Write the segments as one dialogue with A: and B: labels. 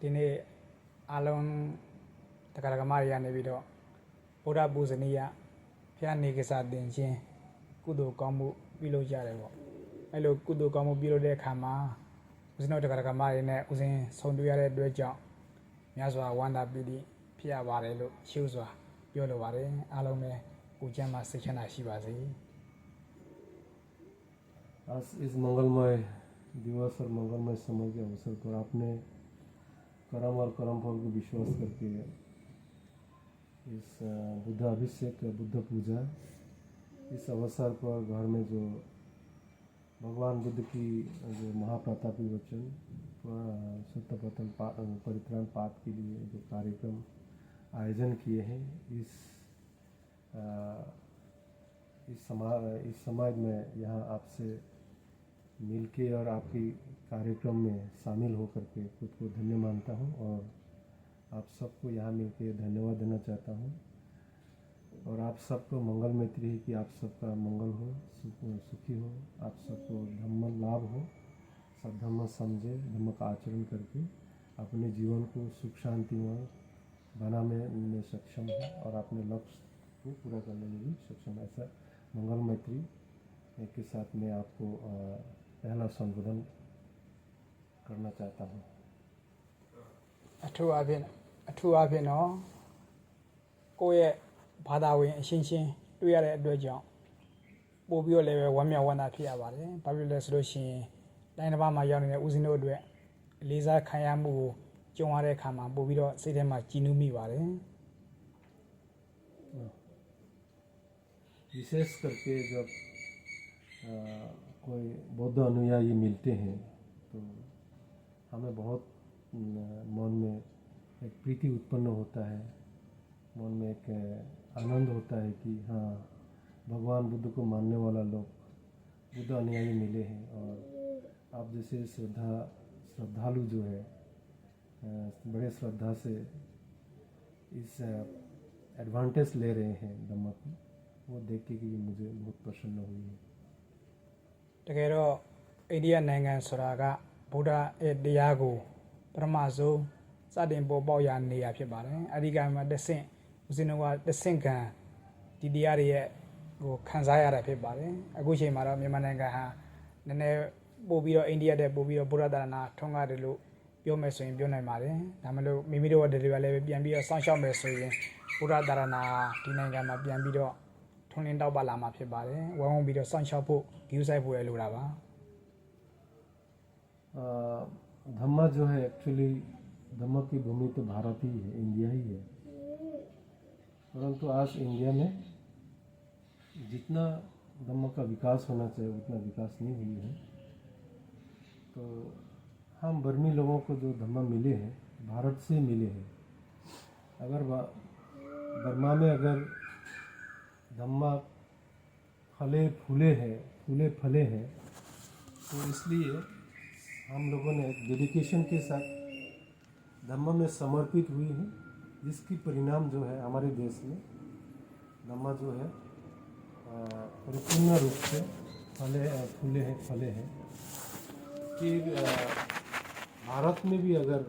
A: ဒီနေ့အားလုံးတရားဓမ္မတွေကနေပြီးတော့ဗုဒ္ဓပူဇနီယဖျားနေကစားတင်ခြင်းကုသိုလ်ကောင်းမှုပြုလုပ်ကြတယ်ပေါ့အဲ့လိုကုသိုလ်ကောင်းမှုပြုလုပ်တဲ့အခါမှာဦးဇင်းတို့တရားဓမ္မတွေနဲ့ဦးဇင်းဆုံတွေ့ရတဲ့အတွက်ကြောင့်များစွာဝမ်းသာပီတိဖြစ်ရပါတယ်လို့ရှင်းစွာပြောလိုပါတယ်အားလုံးပဲကိုကျမ်းမှာစိတ်ချမ်းသာရှိပါစေ
B: आज इस मंगलमय दिवस और मंगलमय समय के अवसर पर आपने कर्म और कर्म फल को विश्वास करके इस बुद्ध अभिषेक बुद्ध पूजा इस अवसर पर घर में जो भगवान बुद्ध की जो महाप्रतापी वचन सत्यपतन परित्राण पाठ के लिए जो कार्यक्रम आयोजन किए हैं इस समाज में यहाँ आपसे मिलके और आपकी कार्यक्रम में शामिल होकर के खुद को धन्य मानता हूँ और आप सबको यहाँ मिलके धन्यवाद देना चाहता हूँ और आप सबको मंगल मैत्री है कि आप सबका मंगल हो सुखी हो आप सबको धम्म लाभ हो सब धम्म समझे धम्म का आचरण करके अपने जीवन को सुख शांतिमय बनाने में सक्षम हो और अपने लक्ष्य को पूरा करने में भी सक्षम है ऐसा मंगल मैत्री के साथ मैं आपको पहला संबोधन करना चाहता हूँ
A: အထူးအဖြစ်တော့ကိုယ့်ရဲ့ဘာသာဝင်အရှင်းရှင်းတွေ့ရတဲ့အတွက်ကြောင့်ပို့ပြီးတော့လည်းဝမ်းမြောက်ဝမ်းသာဖြစ်ရပါတယ်။ဘာဖြစ်လဲဆိုလို့ရှိရင်တိုင်းတစ်ပါးမှာရောက်နေတဲ့ဦးဇင်းတို့အတွက်လေးစားခံရမှုကိုကြုံရတဲ့အခါမှာပို့ပြီးတော့စိတ်ထဲမှာကြည်နူးမိပါတယ်
B: विशेष करके जब कोई बौद्ध अनुयायी मिलते हैं तो हमें बहुत मन में एक प्रीति उत्पन्न होता है मन में एक आनंद होता है कि हाँ भगवान बुद्ध को मानने वाला लोग बुद्ध अनुयायी मिले हैं और आप जैसे श्रद्धालु जो है बड़े श्रद्धा से इस एडवांटेज ले रहे हैं धम्म की वो देख के कि मुझे बहुत प्रसन्न हुई है
A: တကယ်တော့အိန္ဒိယနိုင်ငံဆိုတာကဗုဒ္ဓရဲ့တရားကိုပထမဆုံးစတင်ပေါ်ပေါက်ရာနေရာဖြစ်ပါတယ်အဓိကမှာတဆင့်ဦးဇင်းတို့ကတဆင့်ခံဒီတရားတွေရဲ့ဟိုခံစားရတာဖြစ်ပါတယ်အခုချိန်မှာတော့မြန်မာနိုင်ငံဟာနည်းနည်းပို့ပြီးတော့အိန္ဒိယတဲ့ပို့ပြီးတော့ဗုဒ္ဓသာသနာထွန်းကားတယ်လို့ပြောမယ်ဆိုရင်ပြောနိုင်ပါတယ်ဒါမှမဟုတ်မိမိတို့ကတွေကလည်းပြန်ပြီးတော့စောင့်ရှောက်မယ်ဆိုရင်ဗုဒ္ဓသာသနာဒီနိုင်ငံမှာပြန်ပြီးတော့ထွန်းလင်းတောက်ပလာမှာဖြစ်ပါတယ်ဝိုင်းဝန်းပြီးတော့စောင့်ရှောက်ဖို့ဂရုစိုက်ဖို့ရလိုတာပါ
B: धम्मा जो है एक्चुअली धम्मा की भूमि तो भारत ही है इंडिया ही है परंतु आज इंडिया में जितना धम्मा का विकास होना चाहिए उतना विकास नहीं हुई है तो हम बर्मी लोगों को जो धम्मा मिले हैं भारत से मिले हैं अगर बर्मा में अगर धम्मा फले फूले हैं तो इसलिए हम लोगों ने डेडिकेशन के साथ धम्मा में समर्पित हुई है जिसकी परिणाम जो है हमारे देश में धम्मा जो है परिपूर्ण रूप से फले हैं फिर भारत में भी अगर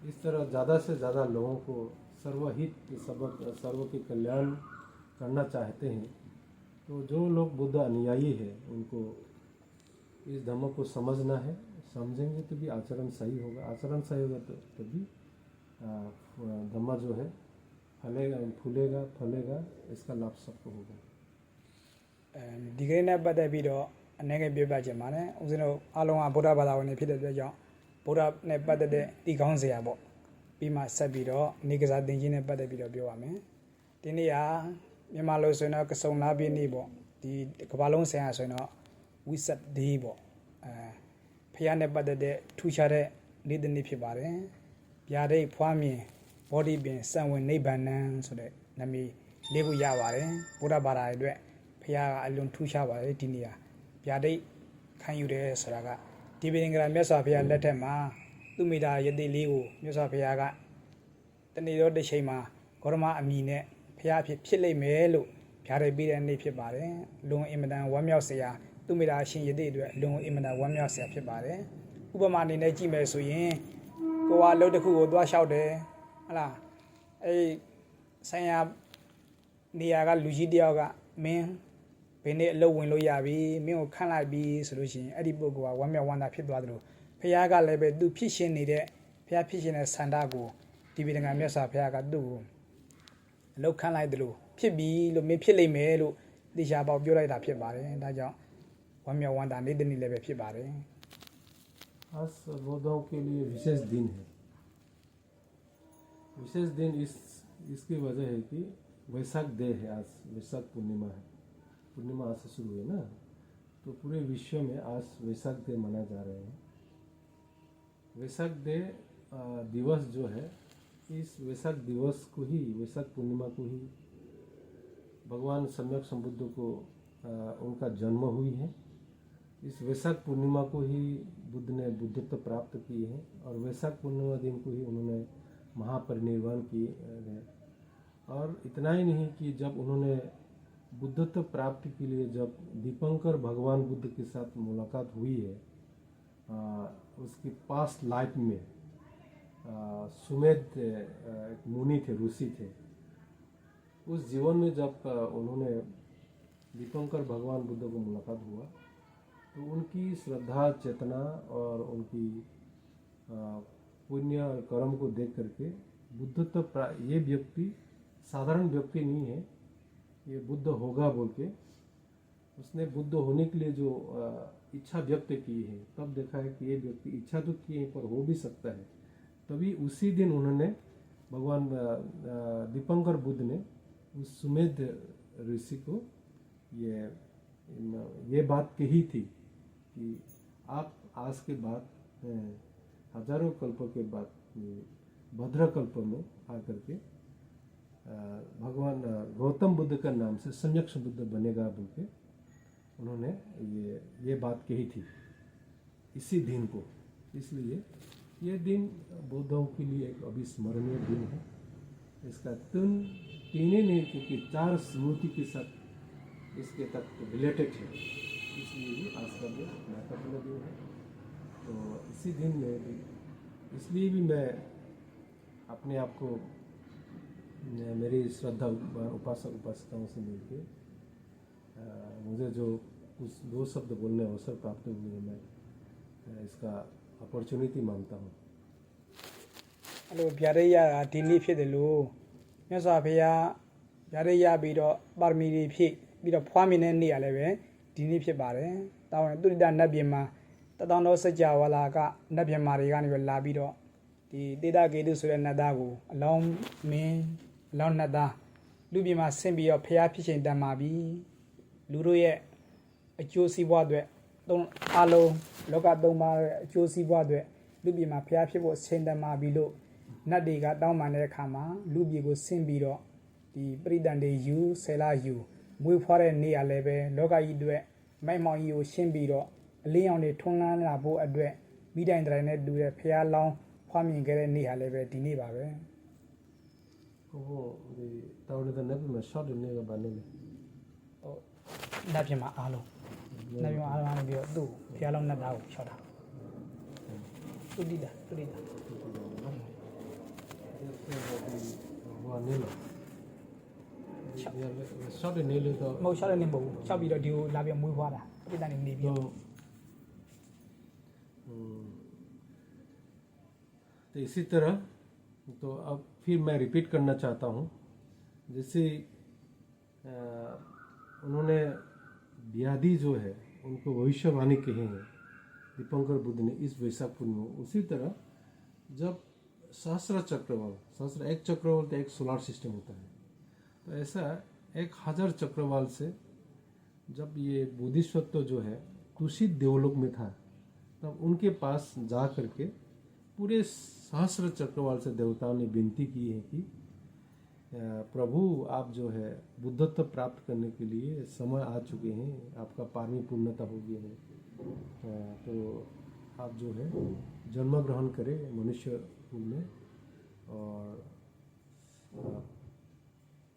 B: इस तरह ज़्यादा से ज़्यादा लोगों को सर्वहित सर्व के कल्याण करना चाहते हैं तो जो लोग बुद्ध अनुयायी है उनको इस धम्म को समझना है समझेंगे तो भी आचरण सही होगा तो तभी धम्मा जो है फलेगा इसका लाभ सबको होगा
A: ဒီကနေ့နဲ့ပတ်သက်ပြီးတော့အနေငယ်ပြောပြချင်ပါတယ်ဦးဇင်းတို့အားလုံးကဗုဒ္ဓဘာသာဝင်တွေဖြစ်တဲ့အတွက်ကြောင့်ဗုဒ္ဓနဲ့ပတ်သက်တဲ့တည်ကောင်းစရာပေါ့ပြီးမှဆက်ပြီးတော့နေကစားသင်ခြင်းနဲ့ပတ်သက်ပြီးတော့ပြောပါမယ်ဒီနေ့ဟာမြန်မာလိုဆိုရင်တော့ကစုံလာပြည့်နေ့ပေါ့ဒီကမ္ဘာလုံးဆိုင်ရာဆိုရင်တော့ဝိဆက်ဒေးပေါ့ဖျားနဲ့ပတ်သက်တဲ့ထူးခြားတဲ့နေ့တစ်နေ့ဖြစ်ပါတယ်ဗျာဒိတ်ဖွားမြင်ဘောဓိပင်စံဝင်နိဗ္ဗာန်ဆိုတဲ့နာမည်လေးခုရပါတယ်ဗုဒ္ဓဘာသာအတွက်ဖျားကအလွန်ထူးခြားပါတယ်ဒီနေ့ဟာဗျာဒိတ်ခံယူတယ်ဆိုတာကဒီပင်ကရာမြတ်စွာဘုရားလက်ထက်မှာသူမိတာယတိလေးကိုမြတ်စွာဘုရားကတနေ့တော့တစ်ချိန်မှာဂေါရမအမိနဲ့ဖျားဖြစ်လိမ့်မယ်လို့ဗျာဒိတ်ပေးတဲ့နေ့ဖြစ်ပါတယ်လွန်အင်မတန်ဝမ်းမြောက်စရာသူမိတာရှင်ယတိအတွက်လွန်အင်မတန်ဝမ်းမြောက်စရာဖြစ်ပါတယ် ဥပမာအနေနဲ့ကြည့်မယ်ဆိုရင်ကိုကအလုပ်တစ်ခုကိုသွားလျှောက်တယ်ဟလားအဲ့ဆိုင်ရာနေရာကလူကြီးတယောက်ကမင်းဘယ်နေ့အလုပ်ဝင်လို့ရပြီမင်းကိုခန့်လိုက်ပြီဆိုလို့ရှိရင်အဲ့ဒီပုဂ္ဂိုလ်ကဝမ်းမြောက်ဝမ်းသာဖြစ်သွားတယ်လို့ဖခင်ကလည်းပဲသူဖြစ်ရှင်နေတဲ့ဖခင်ဖြစ်ရှင်တဲ့ဆန္ဒကိုဒီဗေဒနာမြတ်စွာဘုရားကသူ့ကိုအလုပ်ခန့်လိုက်တယ်လို့ဖြစ်ပြီလို့မင်းဖြစ်လိမ့်မယ်လို့တေချာပေါက်ပြောလိုက်တာဖြစ်ပါတယ်ဒါကြောင့်ဝမ်းမြောက်ဝမ်းသာနေ့တနေ့လည်းပဲဖြစ်ပါတယ်
B: आज बौद्धों के लिए विशेष दिन है। विशेष दिन इसकी वजह है कि वैशाख डे है, आज वैशाख पूर्णिमा है। पूर्णिमा आज से शुरू है ना, तो पूरे विश्व में आज वैशाख डे मनाए जा रहे हैं। वैशाख डे दिवस जो है, इस वैशाख दिवस को ही, वैशाख पूर्णिमा को ही भगवान सम्यक संबुद्ध को उनका जन्म हुई है। इस वैशाख पूर्णिमा को ही बुद्ध ने बुद्धत्व प्राप्त किए हैं और वैशाख पूर्णिमा दिन को ही उन्होंने महापरिनिर्वाण किए हैं। और इतना ही नहीं कि जब उन्होंने बुद्धत्व प्राप्ति के लिए जब दीपंकर भगवान बुद्ध के साथ मुलाकात हुई है, उसकी पास्ट लाइफ में सुमेध एक मुनि थे, ऋषि थे। उस जीवन में जब उन्होंने दीपंकर भगवान बुद्ध को मुलाकात हुआ तो उनकी श्रद्धा चेतना और उनकी पुण्य और कर्म को देख करके बुद्धत्व ये व्यक्ति साधारण व्यक्ति नहीं है, ये बुद्ध होगा बोल के उसने बुद्ध होने के लिए जो इच्छा व्यक्त की है, तब देखा है कि ये व्यक्ति इच्छा तो किए पर हो भी सकता है। तभी उसी दिन उन्होंने भगवान दीपंकर बुद्ध ने उस सुमेध ऋषि को ये बात कही थी कि आप आज के बाद हजारों कल्पों के बाद भद्र कल्प में आकर के भगवान गौतम बुद्ध का नाम से सम्यक बुद्ध बनेगा बोल के उन्होंने ये बात कही थी इसी दिन को। इसलिए ये दिन बौद्धों के लिए एक अविस्मरणीय दिन है। इसका तीन नहीं क्योंकि 4 स्मृति के साथ इसके तक रिलेटेड है, इसलिए भी आज का दिन महत्वपूर्ण दिन है। तो इसी दिन में भी इसलिए भी मैं अपने आप को मेरी श्रद्धा उपासक उपासिकाओं से मिलके मुझे जो कुछ 2 शब्द बोलने अवसर प्राप्त हुए हैं, मैं इसका अपॉर्चुनिटी मानता हूँ।
A: အဲ့လိုဗျာဒိတ်ရတာဒီနေ့ဖြစ်တယ်လို့မြတ်စွာဘုရားဗျာဒိတ်ရပြီးတော့ပါရမီတွေဖြည့်ပြီးတော့ဖွားမြင်တဲ့နေ့ရလည်းပဲဒီနေ့ဖြစ်ပါတယ်။တာဝန်တုရိတနတ်ပြည်မှာတသောတော်စัจ java လာကနတ်ပြည်မာတွေကနေလာပြီးတော့ဒီတေတကေတုဆိုတဲ့နတ်သားကိုအလောင်းမင်းအလောင်းနတ်သားလူပြည်မှာဆင့်ပြီးတော့ဘုရားဖြစ်ချိန်တန်မာပြီးလူတို့ရဲ့အကျိုးစီးပွားအတွက်အားလုံးလောက3ပါးရဲ့အကျိုးစီးပွားအတွက်လူပြည်မှာဘုရားဖြစ်ဖို့ချိန်တန်မာပြီးလို့နတ်တွေကတောင်းပန်တဲ့အခါမှာလူပြည်ကိုဆင့်ပြီးတော့ဒီပရိသတ်တွေယူဆယ်လယူမွေးဖွားတဲ့နေရာလည်းပဲလောကကြီးအတွက်မိုက်မောင်ကြီးကိုရှင်းပြီးတော့အလင်းရောင်တွေထွန်းလန်းလာဖို့အတွက်မိတိုင်တိုင်နဲ့တူတဲ့ဖျားလောင်းဖွားမြင်ခဲ့တဲ့နေ့ဟာလည်းပဲဒီနေ့ပါပဲ
B: वो तावड़े तो नबी में शॉट ने का बने में
A: ဟုတ်နတ်ပြည်မှာအားလုံးနတ်ပြည်မှာအားလုံးပြီးတော့သူ့ဖျားလောင်းနတ်သားကိုချောက်တာတုတိတာ
B: वो ने लो शॉट ने ले तो
A: မဟုတ်ချောက်တဲ့နေ့မဟုတ်ဘူးချောက်ပြီးတော့ဒီကိုလာပြီးမွေးဖွားတာပရိသတ်တွေနေပြီးတော့
B: तो इसी तरह तो अब फिर मैं रिपीट करना चाहता हूँ। जैसे उन्होंने व्याधि जो है उनको भविष्यवाणी कहे हैं दीपंकर बुद्ध ने इस वैशाख पूर्णिमा। उसी तरह जब सहस्र चक्रवाल, सहस्र एक चक्रवाल तो एक सोलर सिस्टम होता है, तो ऐसा 1000 चक्रवाल से जब ये बोधिसत्व जो है तुषित देवलोक में था, तब उनके पास जा करके पूरे सहस्र चक्रवाल से देवताओं ने विनती की है कि प्रभु आप जो है बुद्धत्व प्राप्त करने के लिए समय आ चुके हैं, आपका पारमी पूर्णता हो गई है, तो आप जो है जन्म ग्रहण करें मनुष्य कुल में और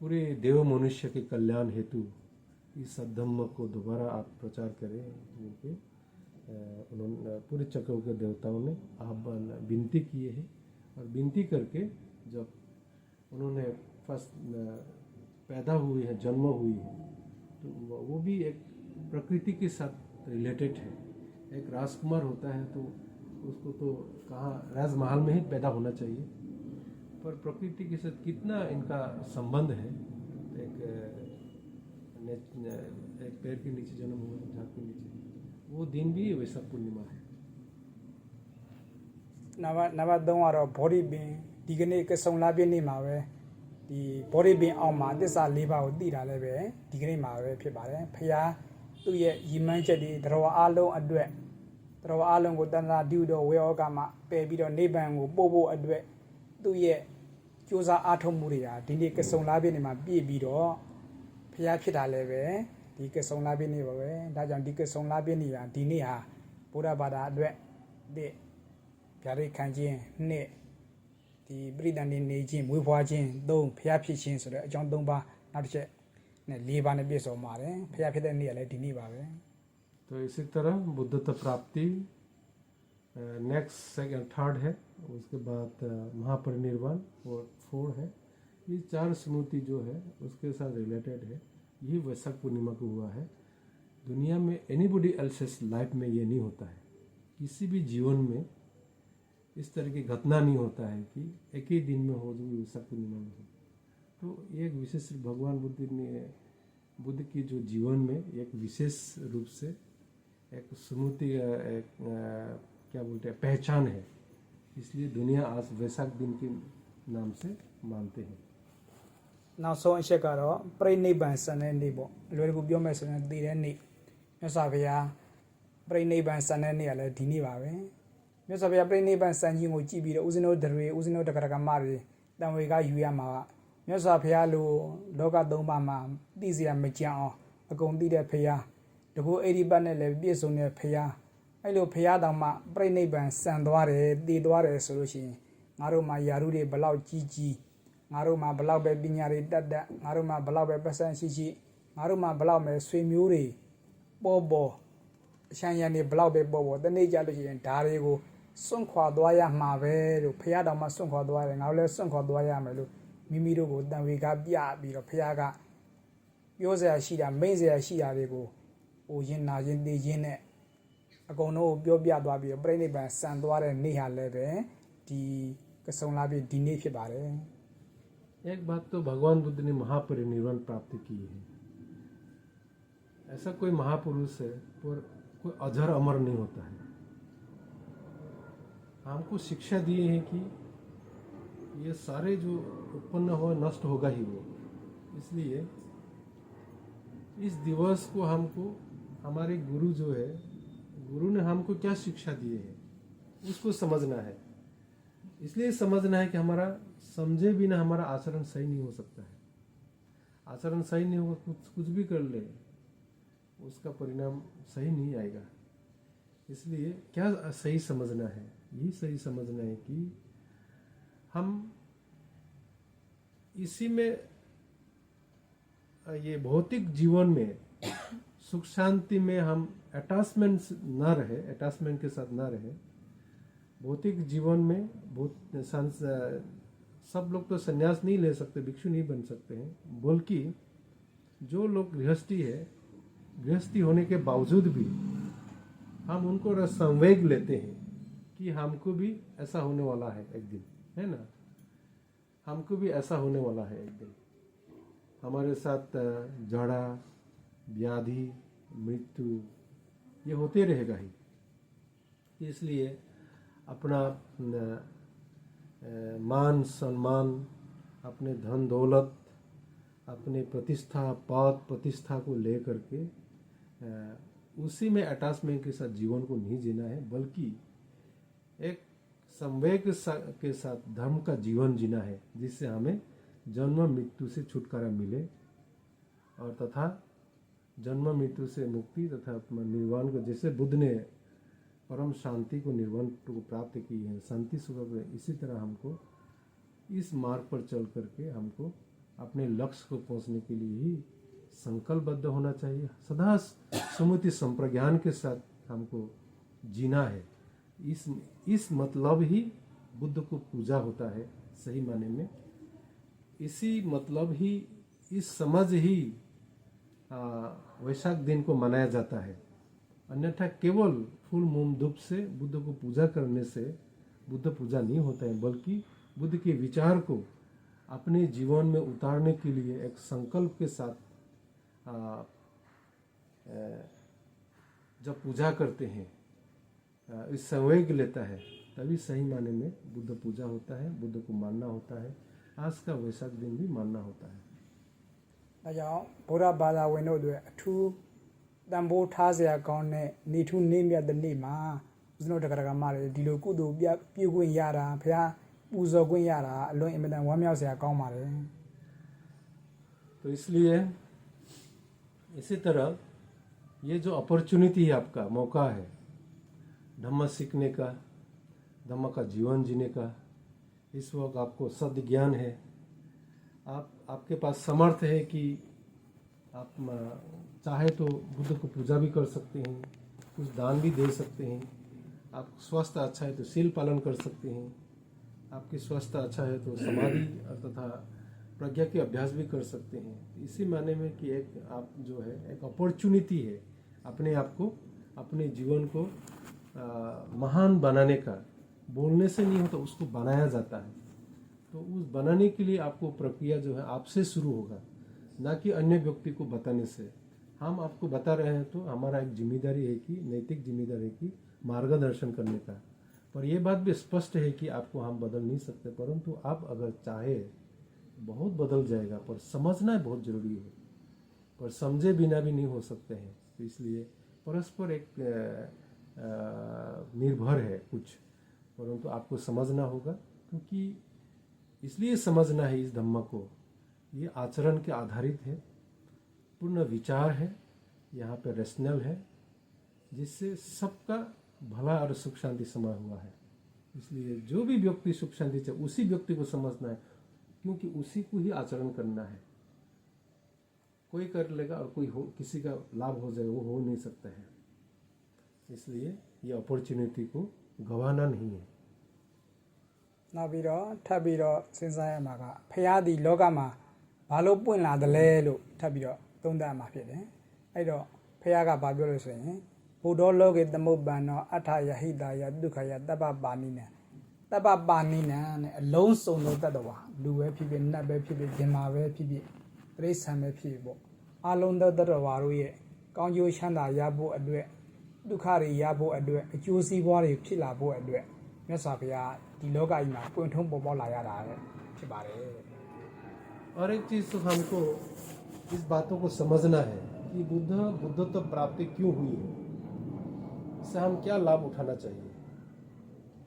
B: पूरे देव मनुष्य के कल्याण हेतु इस सद्धम्म को दोबारा आप प्रचार करें, उनके उन्होंने पूरे चक्रों के देवताओं ने आह्वान विनती किए हैं, और विनती करके जब उन्होंने फर्स्ट पैदा हुए हैं, जन्म हुई है, तो वो भी एक प्रकृति के साथ रिलेटेड है। एक राजकुमार होता है तो उसको तो कहाँ राजमहल में ही पैदा होना चाहिए, पर प्रकृति के साथ कितना इनका संबंध है। एक पेड़ के नीचे जन्म हुआ, झाड़ के नीचे, वो दिन भी वैसा पूर्णिमा है।
A: နံပါတ်3ကတော့ဘောဓိပင်ဒီကနေ့ကစုံလာပြည့်နေ့မှာပဲဒီဘောဓိပင်အောက်မှာသစ္စာ၄ပါးကိုသိတာလည်းပဲဒီကနေ့မှာပဲဖြစ်ပါတယ်ဖျားသူ့ရဲ့ရည်မှန်းချက်တွေတရားအားလုံးအတွက်တရားအားလုံးကိုတဏ္ဍာဒုတော်ဝေဩကမှာပယ်ပြီးတော့နိဗ္ဗာန်ကိုပို့ဖို့အတွက်သူ့ရဲ့ကြိုးစားအားထုတ်မှုတွေဟာဒီနေ့ကစုံလာပြည့်နေ့မှာပြည့်ပြီးတော့ဖျားဖြစ်တာလည်းပဲဒီကစုံလာပြည့်နေ့ပါပဲဒါကြောင့်ဒီကစုံလာပြည့်နေ့ဟာဒီနေ့ဟာဗုဒ္ဓဘာသာအတွက်ဒီဗျာဒိတ်ခံခြင်းနှစ်ဒီပရိသတ်နေခြင်းမွေးဖွားခြင်းသုံးဖျားဖြစ်ခြင်းဆိုတဲ့အကြောင်း၃ပါးနောက်တစ်ချက်နဲ့၄ပါးနဲ့ပြည့်စုံပါတယ်ဖျားဖြစ်တဲ့နေ့ကလည်းဒီနေ့ပါပဲ
B: तो इसी तरह बुद्धत्व प्राप्ति नेक्स्ट सेकंड थर्ड है, उसके बाद महापरिनिर्वाण और फोर्थ है। ये चार स्मृति जो है उसके साथ रिलेटेड है। यही वैशाख पूर्णिमा को हुआ है। दुनिया में एनीबॉडी एल्सेस लाइफ में ये नहीं होता है, किसी भी जीवन में इस तरह की घटना नहीं होता है कि एक ही दिन में हो जो वैशाख पूर्णिमा में हो। तो एक विशेष भगवान बुद्ध की जो जीवन में एक विशेष रूप से एक स्मृति एक क्या बोलते हैं पहचान है, इसलिए दुनिया आज वैशाख दिन के नाम से मानते हैं।
A: နောက်ဆုံးအချက်ကတော့ပြိဋိနိဗ္ဗာန်ဆန်တဲ့နေ့ပေါ့လွယ်ကူပြောမယ်ဆိုရင်သိတဲ့နေ့မြတ်စွာဘုရားပြိဋိနိဗ္ဗာန်ဆန်တဲ့နေ့ကလည်းဒီနေ့ပါပဲမြတ်စွာဘုရားပြိဋိနိဗ္ဗာန်ဆန်ခြင်းကိုကြည့်ပြီးတော့ဦးဇင်းတို့တွေဦးဇင်းတို့တက္ကရာမတွေတန်ဝေကယူရမှာကမြတ်စွာဘုရားလိုလောကသုံးပါးမှာသိစရာမကြံအောင်အကုန်သိတဲ့ဘုရားတကူအဲ့ဒီပတ်နဲ့လည်းပြည့်စုံတဲ့ဘုရားအဲ့လိုဘုရားတောင်မှပြိဋိနိဗ္ဗာန်ဆန်သွားတယ်တည်သွားတယ်ဆိုလို့ရှိရင်ငါတို့မှာယာရုတွေဘလောက်ကြီးကြီးငါတို့မှာဘလောက်ပဲပညာတွေတတ်ငါတို့မှာဘလောက်ပဲပတ်စံရှိငါတို့မှာဘလောက်ပဲဆွေမျိုးတွေပေါ်အချမ်းရံတွေဘလောက်ပဲပေါ်တနေ့ကြလို့ရှိရင်ဓာတွေကိုစွန့်ခွာသွားရမှာပဲလို့ဘုရားတောင်မှစွန့်ခွာသွားတယ်ငါတို့လည်းစွန့်ခွာသွားရမယ်လို့မိမိတို့ကိုတန်ဝေကပြပြီးတော့ဘုရားကပြောစရာရှိတာမိတ်စရာရှိတာတွေကိုဟိုရင်နာခြင်းသိခြင်းနဲ့အကုန်လုံးကိုပြောပြသွားပြီးတော့ပြိဋိနိဗ္ဗာန်ဆန်သွားတဲ့နေ့ဟာလည်းပဲဒီကစုံလာပြီးဒီနေ့ဖြစ်ပါတယ်
B: एक बात तो भगवान बुद्ध ने महापरिनिर्वाण प्राप्त की है। ऐसा कोई महापुरुष है पर कोई अजर अमर नहीं होता है। हमको शिक्षा दिए हैं कि ये सारे जो उत्पन्न हो नष्ट होगा ही वो, इसलिए इस दिवस को हमको हमारे गुरु जो है गुरु ने हमको क्या शिक्षा दिए है उसको समझना है। इसलिए समझना है कि हमारा समझे बिना हमारा आचरण सही नहीं हो सकता है। आचरण सही नहीं होगा कुछ भी कर ले उसका परिणाम सही नहीं आएगा। इसलिए क्या सही समझना है, यही सही समझना है कि हम इसी में ये भौतिक जीवन में सुख शांति में हम अटैचमेंट न रहे, अटैचमेंट के साथ न रहे। भौतिक जीवन में सब लोग तो संन्यास नहीं ले सकते, भिक्षु नहीं बन सकते हैं, बल्कि जो लोग गृहस्थी है गृहस्थी होने के बावजूद भी हम उनको संवेग लेते हैं कि हमको भी ऐसा होने वाला है एक दिन, है ना, हमको भी ऐसा होने वाला है एक दिन, हमारे साथ जड़ा व्याधि मृत्यु ये होते रहेगा ही। इसलिए अपना मान सम्मान अपने धन दौलत अपने प्रतिष्ठा पद प्रतिष्ठा को लेकर के उसी में अटैचमेंट के साथ जीवन को नहीं जीना है, बल्कि एक संवेग के साथ धर्म का जीवन जीना है, जिससे हमें जन्म मृत्यु से छुटकारा मिले और तथा जन्म मृत्यु से मुक्ति तथा निर्वाण को, जैसे बुद्ध ने परम शांति को निर्वाण को प्राप्त की है, शांति सुख, इसी तरह हमको इस मार्ग पर चल करके हमको अपने लक्ष्य को पहुंचने के लिए ही संकल्पबद्ध होना चाहिए। सदा स्मृति संप्रज्ञान के साथ हमको जीना है। इस मतलब ही बुद्ध को पूजा होता है सही माने में। इसी मतलब ही, इस समझ ही वैशाख दिन को मनाया जाता है। अन्यथा केवल फूल मोम धूप से बुद्ध को पूजा करने से बुद्ध पूजा नहीं होता है, बल्कि बुद्ध के विचार को अपने जीवन में उतारने के लिए एक संकल्प के साथ जब पूजा करते हैं, इस संवेग लेता है, तभी सही माने में बुद्ध पूजा होता है, बुद्ध को मानना होता है। आज का वैशाख दिन भी मानना होता है।
A: ဒါကြောင့်ဗုဒ္ဓဘာသာဝင်တို့အတွက်အထူးတန်ဖိုးထားစရာကောင်းတဲ့နေထူးနေမြတ်တဲ့နေ့မှာဦးဇင်းတို့တက္ကရာမတွေဒီလိုကုသိုလ်ပြုခွင့်ရတာဘုရားပူဇော်ခွင့်ရတာအလွန်အင်မတန်ဝမ်းမြောက်စရာကောင်းပါတယ်
B: तो इसलिए इसी तरह ये जो अपॉर्चुनिटी है, आपका मौका है धम्म सीखने का, धम्म का जीवन जीने का, इस वक्त आपको सद ज्ञान है, आपके पास समर्थ है कि आप चाहे तो बुद्ध को पूजा भी कर सकते हैं, कुछ दान भी दे सकते हैं। आप स्वास्थ्य अच्छा है तो शील पालन कर सकते हैं, आपकी स्वास्थ्य अच्छा है तो समाधि तथा प्रज्ञा के अभ्यास भी कर सकते हैं। इसी माने में कि एक आप जो है एक अपॉर्चुनिटी है अपने आप को, अपने जीवन को महान बनाने का। बोलने से नहीं होता, उसको बनाया जाता है। तो उस बनाने के लिए आपको प्रक्रिया जो है आपसे शुरू होगा, ना कि अन्य व्यक्ति को बताने से। हम आपको बता रहे हैं तो हमारा एक जिम्मेदारी है कि नैतिक जिम्मेदारी है कि मार्गदर्शन करने का। पर यह बात भी स्पष्ट है कि आपको हम बदल नहीं सकते, परंतु आप अगर चाहे बहुत बदल जाएगा, पर समझना बहुत जरूरी है। पर समझे बिना भी नहीं हो सकते हैं। तो इसलिए परस्पर एक निर्भर है कुछ, परंतु आपको समझना होगा। क्योंकि इसलिए समझना है इस धम्म को, ये आचरण के आधारित है, पूर्ण विचार है, यहाँ पे रैशनल है, जिससे सबका भला और सुख शांति समा हुआ है। इसलिए जो भी व्यक्ति सुख शांति चाहे उसी व्यक्ति को समझना है, क्योंकि उसी को ही आचरण करना है। कोई कर लेगा और कोई किसी का लाभ हो जाएगा, वो हो नहीं सकता है। इसलिए ये अपॉर्चुनिटी को गंवाना नहीं है।
A: နောက်ပြီးတော့ထပ်ပြီးတော့စဉ်းစားရမှာကဖရာဒီလောကမှာဘာလို့ပွင့်လာတယ်လဲလို့ထပ်ပြီးတော့သုံးသပ်မှာဖြစ်တယ်။အဲ့တော့ဖရာကဘာပြောလို့ဆိုရင်ဘုဒ္ဓလောကေသမုပ္ပန္နောအဋ္ဌယဟိတာယဒုက္ခယတပ္ပပါဏိနံတပ္ပပါဏိနံနဲ့အလုံးစုံသောတတ္တဝါလူပဲဖြစ်ဖြစ်နတ်ပဲဖြစ်ဖြစ်ဂျင်မာပဲဖြစ်ဖြစ်တိရစ္ဆာန်ပဲဖြစ်ဖြစ်ပေါ့အလုံးသောတတ္တဝါတို့ရဲ့ကောင်းကျိုးချမ်းသာရဖို့အတွက်ဒုက္ခတွေရဖို့အတွက်အကျိုးစီးပွားတွေဖြစ်လာဖို့အတွက်မြတ်စွာဘုရားဒီလောကကြီးမှာပွင့်ထုံးပေါ်ပေါက်လာရတာဖြစ်ပါတယ်
B: और एक चीज तो हमको इस बातों को समझना है कि बुद्धत्व प्राप्ति क्यों हुई है, इससे हम क्या लाभ उठाना चाहिए।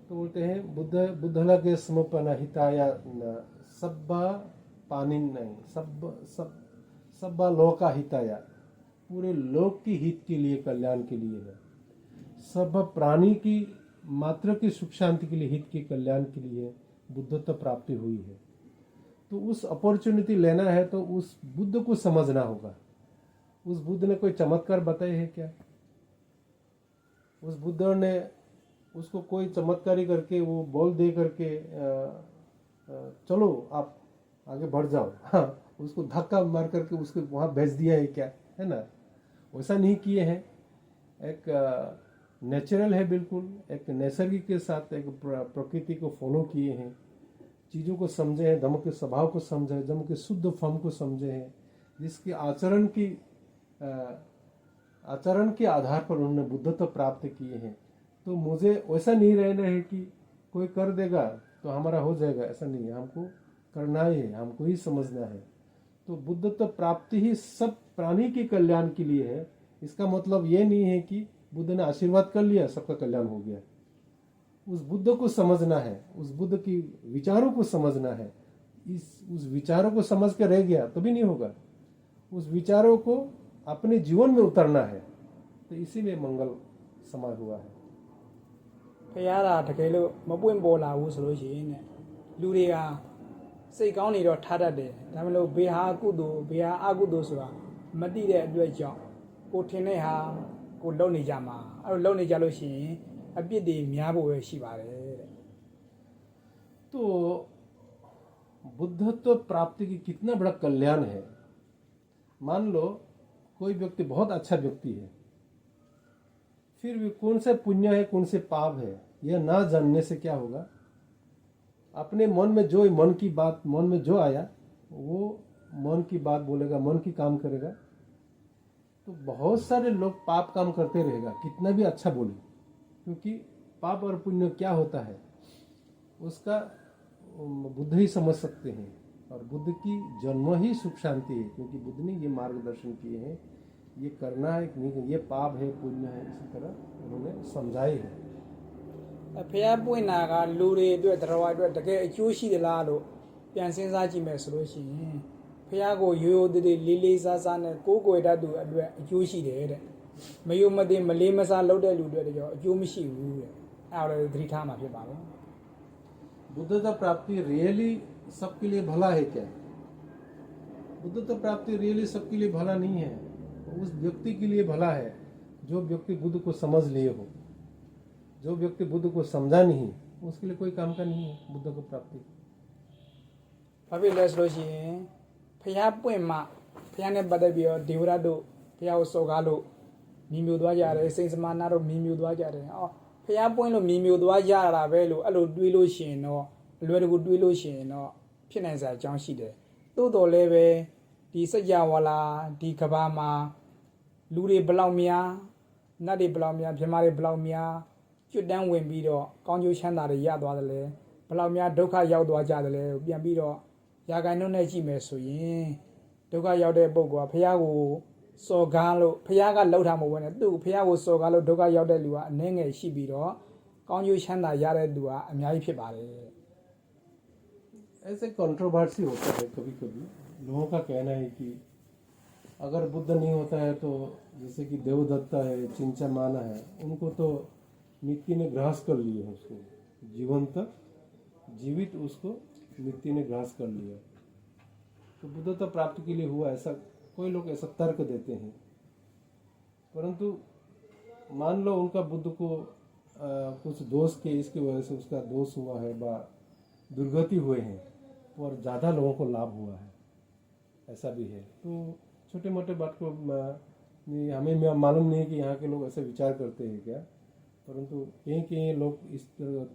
B: तो बोलते हैं बुद्धला के समर्पण हिताया सब्बा पानी नहीं सब्बा लोका हिताया, पूरे लोक की हित के लिए, कल्याण के लिए है। सब प्राणी की मात्र की सुख शांति के लिए, हित के कल्याण के लिए बुद्धत्व प्राप्ति हुई है। तो उस अपॉर्चुनिटी लेना है तो उस बुद्ध को समझना होगा। उस बुद्ध ने कोई चमत्कार बताए हैं क्या? उस बुद्ध ने उसको कोई चमत्कारी करके वो बोल दे करके चलो आप आगे बढ़ जाओ, हाँ उसको धक्का मार करके उसको वहाँ भेज दिया है क्या? है ना, वैसा नहीं किए हैं। एक नेचुरल है, बिल्कुल एक नैसर्गिक के साथ एक प्रकृति को फॉलो किए हैं, चीज़ों को समझे हैं, धम्म के स्वभाव को समझे हैं, धम्म के शुद्ध फॉर्म को समझे हैं, जिसके आचरण के आधार पर उन्होंने बुद्धत्व प्राप्त किए हैं। तो मुझे वैसा नहीं रहना है कि कोई कर देगा तो हमारा हो जाएगा, ऐसा नहीं है। हमको करना ही है, हमको ही समझना है। तो बुद्धत्व प्राप्ति ही सब प्राणी के कल्याण के लिए है। इसका मतलब ये नहीं है कि बुद्ध ने आशीर्वाद कर लिया सबका कल्याण हो गया। उस बुद्ध को समझना है, उस बुद्ध की विचारों को समझना है। उस विचारों को समझ के रह गया तो भी नहीं होगा, उस विचारों को अपने जीवन में उतारना है। तो इसीलिए मंगल समय हुआ है।
A: ဖရာကတကယ်လို့မပွင့်ပေါ်လာဘူးဆိုလို့ရှိရင်လူတွေကစိတ်ကောင်းနေတော့ထားတတ်တယ်ဒါမှမဟုတ်ဘေဟာကုသိုလ်ဘေဟာအကုသိုလ်ဆိုတာမတိတဲ့အတွက်ကြောင့်ကိုထင်တဲ့ဟာ ကိုလုံနေကြမှာအဲ့လိုလုံနေကြလို့ရှိရင်အပြစ်တွေများဖို့ပဲရှိပါတယ်တဲ့
B: तो बुद्धत्व प्राप्ति की कितना बड़ा कल्याण है। मान लो कोई व्यक्ति बहुत अच्छा व्यक्ति है, फिर भी कौन से पुण्य है कौन से पाप है यह ना जानने से क्या होगा, अपने मन में जो मन की बात मन में जो आया वो मन की बात बोलेगा, मन की काम करेगा, तो बहुत सारे लोग पाप काम करते रहेगा कितना भी अच्छा बोले, क्योंकि पाप और पुण्य क्या होता है उसका बुद्ध ही समझ सकते हैं। और बुद्ध की जन्म ही सुख शांति है, क्योंकि बुद्ध ने ये मार्गदर्शन किए हैं, ये करना है कि नहीं, ये पाप है पुण्य है, इसी तरह उन्होंने समझाई है।
A: ဖះပွင့်တာကလူတွေအတွက်တရားအတွက်တကယ်အကျိုးရှိသလားလို့ပြန်စဉ်းစားကြည့်မယ်ဆိုလို့ရှိရင်ဖះကိုရိုးရိုးသေးသေးလေးလေးစားစားနဲ့ကိုးကွယ်တတ်သူအတွက်အကျိုးရှိတယ်တဲ့မယုံမသိမလေးမစားလုပ်တဲ့လူတွေတော့အကျိုးမရှိဘူးတဲ့အဲ့ဒါလည်းသတိထားမှာဖြစ်ပါဘူး
B: बुद्धता प्राप्ति रियली सबके लिए भला है क्या? बुद्धता प्राप्ति रियली सबके लिए भला नहीं है, उस व्यक्ति के लिए भला है जो व्यक्ति बुद्ध को समझ लिए हो। जो व्यक्ति बुद्ध को समझा नहीं उसके लिए कोई काम का नहीं है बुद्ध को प्राप्ति।
A: ဘာဖြစ်လဲဆိုလို့ရှိရင်ဖះပွင့်မှဖះနဲ့ပတ်သက်ပြီးတော့ဒေဝရတို့ဖះကိုစော်ကားလို့မြင်မြူသွားကြတယ်စိတ်စမာနာတို့မြင်မြူသွားကြတယ်အော်ဖះပွင့်လို့မြင်မြူသွားကြတာပဲလို့အဲ့လိုတွေးလို့ရှိရင်တော့အလွယ်တကူတွေးလို့ရှိရင်တော့ဖြစ်နိုင်စရာအကြောင်းရှိတယ်သို့တော်လည်းပဲဒီစัจ java လာဒီကဘာမှာလူတွေဘလောက်များနတ်တွေဘလောက်များမြမာတွေဘလောက်များကျွတ်တန်းဝင်ပြီးတော့ကောင်းကျိုးချမ်းသာတွေရသွားတယ်လေဘလောက်များဒုက္ခရောက်သွားကြတယ်လေပြန်ပြီးတော့ရာဂိုင်နှုန်းနဲ့ကြည့်မယ်ဆိုရင်ဒုက္ခရောက်တဲ့ပုဂ္ဂိုလ်ကဖះကိုစော်ကားလို့ဖះကလှုပ်ထားမှာဝင်တယ်သူ့ဖះကိုစော်ကားလို့ဒုက္ခရောက်တဲ့လူကအနည်းငယ်ရှိပြီးတော့ကောင်းကျိုးချမ်းသာရတဲ့လူကအများကြီးဖြစ်ပါတယ်
B: ऐसे कंट्रोवर्सी होता है कभी कभी, लोगों का कहना है कि अगर बुद्ध नहीं होता है तो जैसे कि देवदत्ता है चिंचा माना है उनको तो मिट्टी ने ग्रास कर लिए है, उसको जीवन तक जीवित उसको मिट्टी ने ग्रास कर लिया, तो बुद्धता प्राप्ति के लिए हुआ ऐसा कोई लोग ऐसा तर्क देते हैं। परंतु मान लो उनका बुद्ध को कुछ दोष के इसकी वजह से उसका दोष हुआ है बा दुर्गति हुए हैं और ज़्यादा लोगों को लाभ हुआ है, ऐसा भी है। तो छोटे मोटे बात को हमें मालूम नहीं कि यहाँ के लोग ऐसे विचार करते हैं क्या, परंतु कहीं लोग इस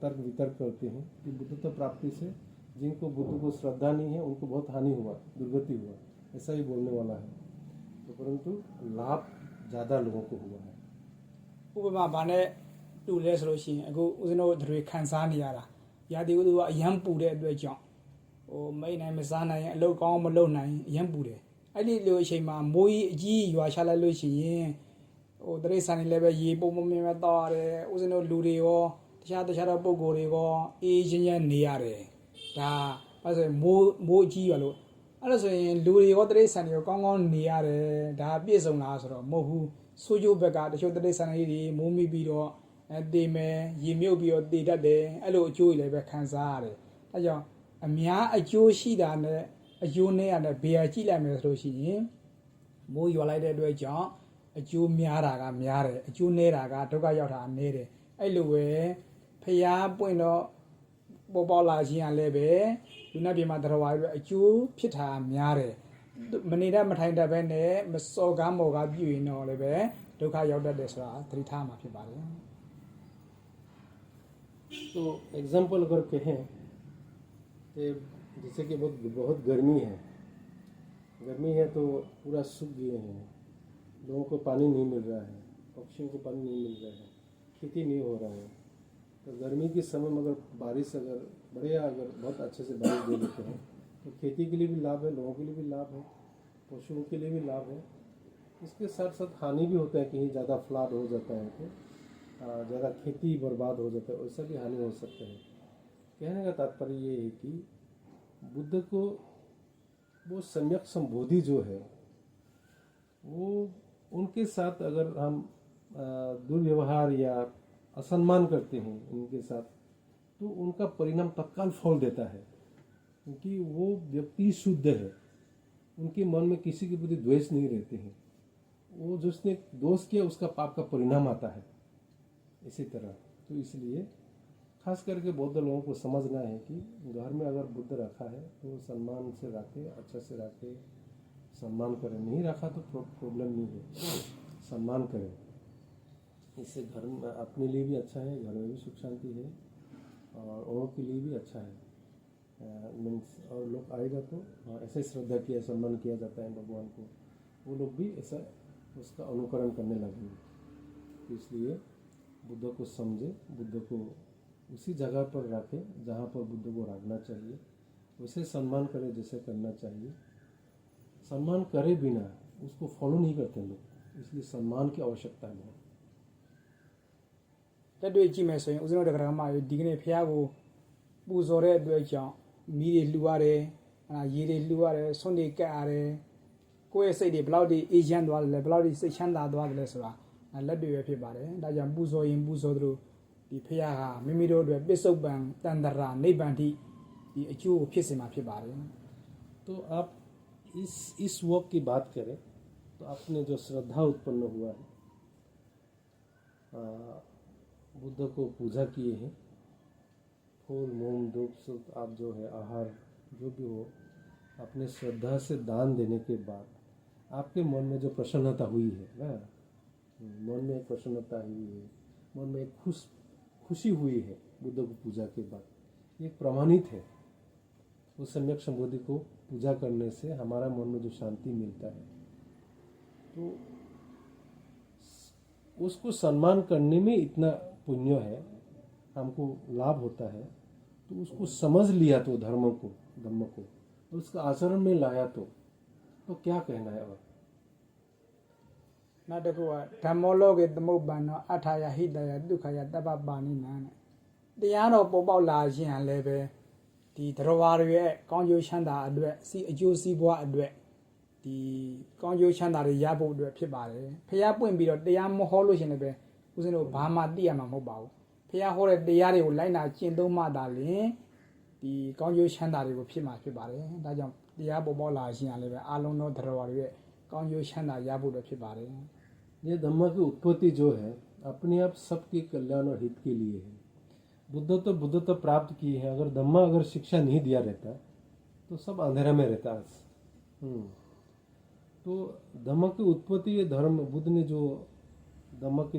B: तर्क वितर्क करते हैं कि बुद्धत्व प्राप्ति से जिनको बुद्ध को श्रद्धा नहीं है उनको बहुत हानि हुआ, दुर्गति हुआ, ऐसा ही बोलने वाला है। तो परंतु लाभ ज़्यादा लोगों को हुआ है।
A: ဥပမာဘာနဲ့တူလဲဆိုလို့ရှိရင်အခုဦးဇင်းတို့တွေခံစားနေရတာရာသီဥတုကအရန်ပူတဲ့အတွက်ကြောင့်ဟိုမိတ်နိုင်မစားနိုင်အလုပ်ကောင်းမလုပ်နိုင်အရန်ပူတယ်အဲ့ဒီလိုအချိန်မှာမိုးကြီးအကြီးရွာချလိုက်လို့ရှိရင်ဟိုတရိษံနေလည်းပဲရေပုံပုံမြင်မြင်တောက်ရတယ်ဦးဇင်းတို့လူတွေရောတခြားသောပုံကိုယ်တွေရောအေးချင်းချင်းနေရတယ်ဒါဘာလို့ဆိုရင်မိုးအကြီးရွာလို့အဲ့ဒါဆိုရင်လူတွေရောတရိษံတွေရောကောင်းကောင်းနေရတယ်ဒါပြည့်စုံလားဆိုတော့မဟုတ်ဘူးဆိုးကျိုးဘက်ကတချို့တရိษံတွေမိုးမိပြီးတော့တေမယ်ရေမြုပ်ပြီးတော့တေတတ်တယ်အဲ့လိုအကျိုးတွေလည်းပဲခံစားရတယ်အဲကြောင့်အများအကျိုးရှိတာနဲ့အကျိုးနည်းရတဲ့ဘေးရကြည့်လိုက်မယ်ဆိုလို့ရှိရင်မိုးရွာလိုက်တဲ့အတွက်ကြောင့်အကျိုးများတာကများတယ်အကျိုးနည်းတာကဒုက္ခရောက်တာနည်းတယ်အဲ့လိုပဲဖျားပွင့်တော့ပေါ်ပေါလာခြင်းကလည်းပဲလူနာပြည်မှာတရားဝါတွေအကျိုးဖြစ်တာများတယ်မနေတတ်မထိုင်တတ်ပဲနဲ့မစော်ကားမော်ကားပြုရင်တော့လည်းပဲဒုက္ခရောက်တတ်တယ်ဆိုတာသတိထားမှာဖြစ်ပါတယ်
B: तो एग्जाम्पल अगर कहें तो जैसे कि बहुत गर्मी है तो पूरा सूख गए हैं, लोगों को पानी नहीं मिल रहा है, पक्षियों को पानी नहीं मिल रहा है, खेती नहीं हो रहा है। तो गर्मी के समय में अगर बारिश अगर बढ़िया अगर बहुत अच्छे से बारिश दे देते हैं तो खेती के लिए भी लाभ है, लोगों के लिए भी लाभ है, पशुओं के लिए भी लाभ है। इसके साथ साथ हानि भी होता है, कहीं ज़्यादा फ्लड हो जाता है तो ज़्यादा खेती बर्बाद हो जाता है, वैसा भी हानि हो सकता है। कहने का तात्पर्य ये है कि बुद्ध को वो सम्यक संबोधि जो है वो उनके साथ अगर हम दुर्व्यवहार या असम्मान करते हैं उनके साथ तो उनका परिणाम तत्काल फल देता है, क्योंकि वो व्यक्ति शुद्ध है, उनके मन में किसी के प्रति द्वेष नहीं रहते हैं, वो जिसने दोष किया उसका पाप का परिणाम आता है। इसी तरह तो इसलिए खास करके बौद्ध लोगों को समझना है कि घर में अगर बुद्ध रखा है तो सम्मान से रखे, अच्छा से रखे, सम्मान करें। नहीं रखा तो प्रॉब्लम नहीं है, सम्मान करें। इससे घर में अपने लिए भी अच्छा है, घर में भी सुख शांति है और औरों के लिए भी अच्छा है। मीन्स और लोग आएगा तो ऐसे श्रद्धा किया, सम्मान किया जाता है भगवान को, वो लोग भी ऐसा उसका अनुकरण करने लगेंगे। तो इसलिए बुद्ध को समझे, बुद्ध को उसी जगह पर रखें जहाँ पर बुद्ध को रखना चाहिए, उसे सम्मान करें जैसे करना चाहिए। सम्मान करे बिना उसको फॉलो नहीं करते लोग, इसलिए सम्मान की आवश्यकता है।
A: လက်တွေ့ကြည့်မယ်ဆိုရင်ဦးဇင်းတို့တရားဓမ္မတွေဒီကနေ့ဖះကိုပူဇော်တဲ့အတွက်ကြောင့်မီးတွေလှူရတယ်ရေတွေလှူရတယ်ဆွန့်တွေကပ်ရတယ်ကိုယ့်ရဲ့စိတ်တွေဘယ်လောက်ဒီအေးချမ်းသွားတယ်လဲဘယ်လောက်ဒီစိတ်ချမ်းသာသွားတယ်လဲဆိုတာလက်တွေ့ပဲဖြစ်ပါတယ်ဒါကြောင့်ပူဇော်ရင်ပူဇော်သလိုဒီဖះဟာမိမိတို့အတွက်ပစ္စုပန်တန်တရာနိဗ္ဗာန်ထိဒီအကျိုးကိုဖြစ်စေမှာဖြစ်ပါတယ်
B: तो आप इस वर्क की बात करें तो आपने जो श्रद्धा उत्पन्न हुआ है, बुद्ध को पूजा किए हैं, फूल मोम धूप सब आप जो है आहार जो भी हो, अपने श्रद्धा से दान देने के बाद आपके मन में जो प्रसन्नता हुई है ना, मन में एक प्रसन्नता हुई है, मन में एक खुशी हुई है बुद्ध को पूजा के बाद, ये प्रमाणित है। उस सम्यक संबोधि को पूजा करने से हमारा मन में जो शांति मिलता है, तो उसको सम्मान करने में इतना पुण्य है, हमको लाभ होता है। तो उसको समझ लिया तो धर्म को और उसका आचरण में लाया तो क्या कहना है। और
A: နောက်တစ်ခုကဓမ္မောလောကေသမုပ္ပန္နောအထာယဟိတယဒုက္ခယတပ္ပပါဏိနံတရားတော်ပေါ်ပေါက်လာခြင်းဟန်လည်းပဲဒီသရဝါတွေရဲ့ကောင်းကျိုးချမ်းသာအတွက်စီအကျိုးစီးပွားအတွက်ဒီကောင်းကျိုးချမ်းသာတွေရဖို့အတွက်ဖြစ်ပါတယ်ဖះပွင့်ပြီးတော့တရားမဟောလို့ရှင်လည်းပဲဦးဇင်းတို့ဘာမှသိရမှာမဟုတ်ပါဘူးဖះဟောတဲ့တရားတွေကိုလိုက်နာကျင့်သုံးမှသာလျှင်ဒီကောင်းကျိုးချမ်းသာတွေကိုဖြစ်မှာဖြစ်ပါတယ်ဒါကြောင့်တရားပေါ်ပေါက်လာခြင်းဟန်လည်းပဲအာလုံးသောသရဝါတွေရဲ့ကောင်းကျိုးချမ်းသာရဖို့အတွက်ဖြစ်ပါတယ်
B: ये धम्म की उत्पत्ति जो है अपने आप सबके कल्याण और हित के लिए है। बुद्धत्व प्राप्त की है, अगर धम्मा अगर शिक्षा नहीं दिया रहता तो सब अंधेरा में रहता आज। तो धम्म की उत्पत्ति ये धर्म बुद्ध ने जो धम्म की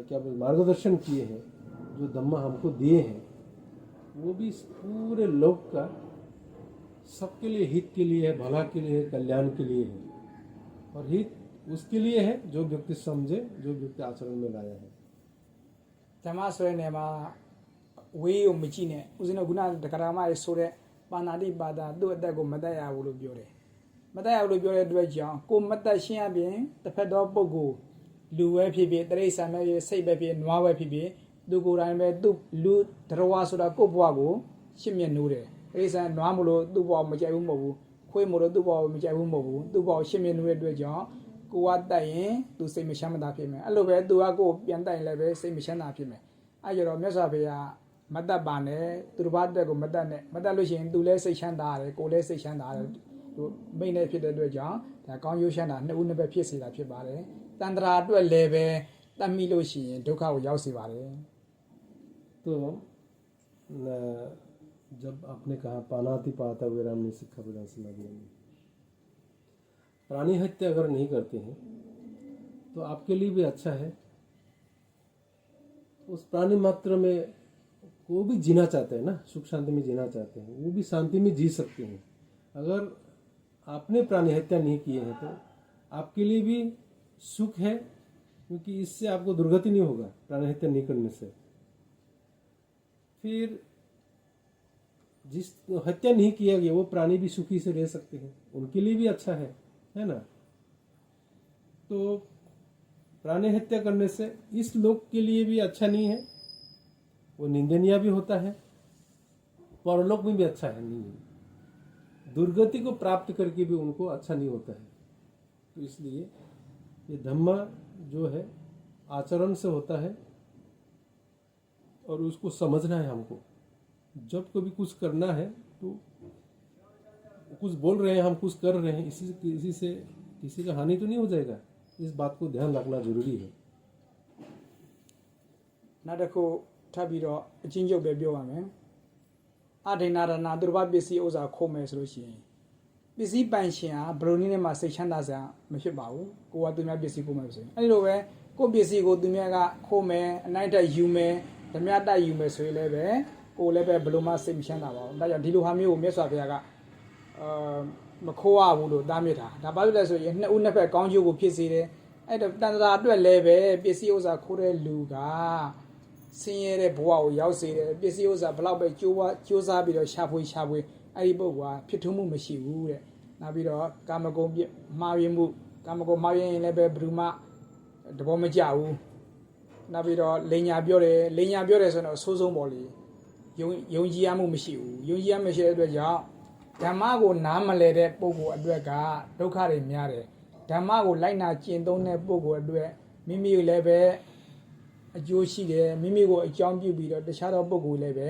B: क्या बोल मार्गदर्शन किए हैं, जो धम्मा हमको दिए हैं, वो भी पूरे लोक का सबके लिए हित के लिए है, भला के लिए है, कल्याण के लिए है। और हित उसके लिए है जो व्यक्ति समझे, जो व्यक्ति आचरण में लाया है।
A: ဓမ္မဆိုတဲ့နေရာမှာဝေးကိုမကြည့်နဲ့ဦးဇင်းတို့ခုနတက္ကရာမရေးဆိုတဲ့ပါဏာတိပါဒသူ့အသက်ကိုမတတ်ရဘူးလို့ပြောတယ်မတတ်ရဘူးလို့ပြောတဲ့အတွက်ကြောင့်ကိုမတတ်ရှင်းအပြင်တစ်ဖက်သောပုဂ္ဂိုလ်လူပဲဖြစ်ဖြစ်တရိစ္ဆာန်ပဲဖြစ်စိတ်ပဲဖြစ်နွားပဲဖြစ်ဖြစ်သူကိုယ်တိုင်ပဲသူ့လူတရဝါဆိုတာကိုယ့်ဘဝကိုရှင်းမြတ်နိုးတယ်တရိစ္ဆာန်နွားမလို့သူ့ဘဝမကြိုက်ဘူးမဟုတ်ဘူးခွေးမလို့သူ့ဘဝမကြိုက်ဘူးမဟုတ်ဘူးသူ့ဘဝရှင်းမြတ်နိုးတဲ့အတွက်ကြောင့်ကိုကတိုက်ရင်သူစိတ်မချမ်းသာဖြစ်မယ်အဲ့လိုပဲသူကကိုပြန်တိုက်ရင်လည်းပဲစိတ်မချမ်းသာဖြစ်မယ်အဲ့ကြတော့မြတ်စွာဘုရားမတတ်ပါနဲ့သူတစ်ပါးတက်ကိုမတတ်နဲ့မတတ်လို့ရှိရင်သူလည်းစိတ်ချမ်းသာတယ်ကိုလည်းစိတ်ချမ်းသာတယ်သူမိတ်နဲ့ဖြစ်တဲ့အတွက်ကြောင့်ဒါကောင်းကျိုးချမ်းသာနှစ်ဦးနှစ်ဘက်ဖြစ်စေတာဖြစ်ပါတယ်တန်ត្រာအတွက်လည်းပဲတတ်မိလို့ရှိရင်ဒုက္ခကိုရောက်စေပါတယ်
B: तो जब आपने कहा पानाति पाता विराम ने सिक्खा विराम समाधि, प्राणी हत्या अगर नहीं करते हैं तो आपके लिए भी अच्छा है। उस प्राणी मात्र में वो भी जीना चाहते हैं ना, सुख शांति में जीना चाहते हैं, वो भी शांति में जी सकते हैं। अगर आपने प्राणी हत्या नहीं किए हैं तो आपके लिए भी सुख है, क्योंकि इससे आपको दुर्गति नहीं होगा प्राणी हत्या नहीं करने से। फिर जिस हत्या नहीं किया गया वो प्राणी भी सुखी से रह सकते हैं, उनके लिए भी अच्छा है ना। तो प्राणी हत्या करने से इस लोक के लिए भी अच्छा नहीं है, वो निंदनीय भी होता है, परलोक में भी अच्छा है नहीं है, दुर्गति को प्राप्त करके भी उनको अच्छा नहीं होता है। तो इसलिए ये धम्म जो है आचरण से होता है और उसको समझना है हमको। जब कभी कुछ करना है तो कुछ बोल रहे हैं हम कुछ कर रहे हैं, इसी से किसी का हानि तो नहीं हो जाएगा। इस बात को ध्यान रखना जरूरी है।
A: နောက်တစ်ခုထပ်ပြီးတော့အချင်းချုပ်ပဲပြောပါမယ်အဒိနာရဏသူတစ်ပါးပစ္စည်းဥစ္စာခိုးမယ်ဆိုလို့ရှိရင်ပစ္စည်းပိုင်ရှင်ဟာဘယ်လိုနည်းနဲ့မှစိတ်ချမ်းသာစရာမဖြစ်ပါဘူးကိုကသူများပစ္စည်းခိုးမယ်ဆိုရင်အဲဒီလိုပဲကိုပစ္စည်းကိုသူများကခိုးမယ်အနိုင်တက်ယူမယ်ဓမြတက်ယူမယ်ဆိုရင်လည်းပဲကိုလည်းပဲဘယ်လိုမှစိတ်မချမ်းသာပါဘူးဒါကြောင့်ဒီလိုဟာမျိုးကိုမြတ်စွာဘုရားကမခိုးရဘူးလို့တားမြစ်တာဒါဘာလို့လဲဆိုရင်နှစ်ဦးနှစ်ဖက်ကောင်းကျိုးကိုဖြစ်စေတယ်အဲ့တော့တန်ត្រာအတွက်လည်းပဲပစ္စည်းဥစ္စာခိုးတဲ့လူကဆင်းရဲတဲ့ဘဝကိုရောက်စေတယ်ပစ္စည်းဥစ္စာဘလောက်ပဲကြိုးစားပြီးတော့ရှာဖွေအဲ့ဒီပုဂ္ဂိုလ်ကဖြစ်ထွန်းမှုမရှိဘူးတဲ့နောက်ပြီးတော့ကာမဂုဏ်မှားယွင်းမှုကာမဂုဏ်မှားယွင်းရင်လည်းပဲဘယ်သူမှတဘောမကြဘူးနောက်ပြီးတော့လိန်ညာပြောတယ်ဆိုတော့အဆိုးဆုံးပေါ့လေယုံကြည်ရမှုမရှိဘူးယုံကြည်ရမရှိတဲ့အတွက်ကြောင့်ဓမ္မကိုနားမလည်တဲ့ပုဂ္ဂိုလ်အတွက်ကဒုက္ခတွေများတယ်ဓမ္မကိုလိုက်နာကျင့်သုံးတဲ့ပုဂ္ဂိုလ်အတွက်မိမိကိုလည်းပဲအကျိုးရှိတယ်မိမိကိုအကြောင်းပြုပြီးတော့တခြားသောပုဂ္ဂိုလ်လည်းပဲ